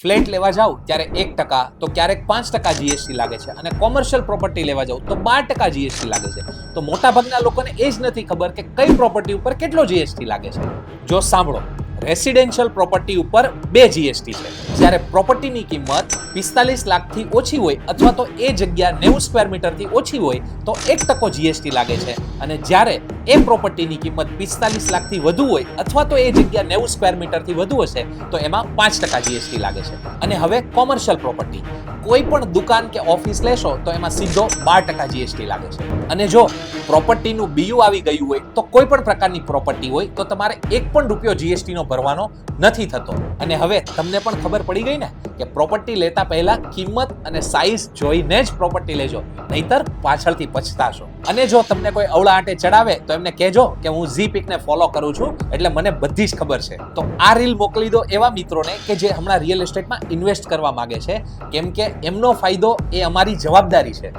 Flat લેવા જાવ ત્યારે 1% તો ક્યારેક 5% જીએસટી લાગે છે અને કોમર્શિયલ પ્રોપર્ટી લેવા જાવ તો 12% જીએસટી લાગે છે. તો મોટાભાગના લોકોને એ જ નથી ખબર કે કઈ પ્રોપર્ટી ઉપર કેટલો જીએસટી લાગે છે. જો સાંભળો, રેસિડેન્શિયલ પ્રોપર્ટી ઉપર 2 જીએસટી છે. જ્યારે પ્રોપર્ટીની કિંમત 45 લાખથી ઓછી હોય અથવા તો એ જગ્યા 90 સ્ક્વેર મીટરથી ઓછી હોય તો 1% જીએસટી લાગે છે અને જ્યારે એ પ્રોપર્ટીની કિંમત 45 લાખથી વધુ હોય અથવા તો એ જગ્યા 90 સ્ક્વેર મીટરથી વધુ હશે તો એમાં 5% જીએસટી લાગે છે. અને હવે કોમર્શિયલ પ્રોપર્ટી, કોઈ પણ દુકાન કે ઓફિસ લેશો તો એમાં સીધો 12% જીએસટી લાગે છે. અને જો પ્રોપર્ટીનું બીયુ આવી ગયું હોય તો કોઈ પણ પ્રકારની પ્રોપર્ટી હોય તો તમારે ₹1 જીએસટીનો ભરવાનો નથી થતો. અને હવે તમને પણ ખબર પડી ગઈ ને કે પ્રોપર્ટી લેતા પહેલા કિંમત અને સાઈઝ જોઈને જ પ્રોપર્ટી લેજો, નહીતર પાછળથી પછતાશો. અને જો તમને કોઈ અવળા આંટે ચડાવે તો એમને કહેજો કે હું ઝીપિકને ફોલો કરું છું એટલે મને બધી જ ખબર છે. તો આ રીલ મોકલી દો એવા મિત્રોને કે જે હમણાં રિયલ એસ્ટેટમાં ઇન્વેસ્ટ કરવા માંગે છે, કેમ કે એમનો ફાયદો એ અમારી જવાબદારી છે.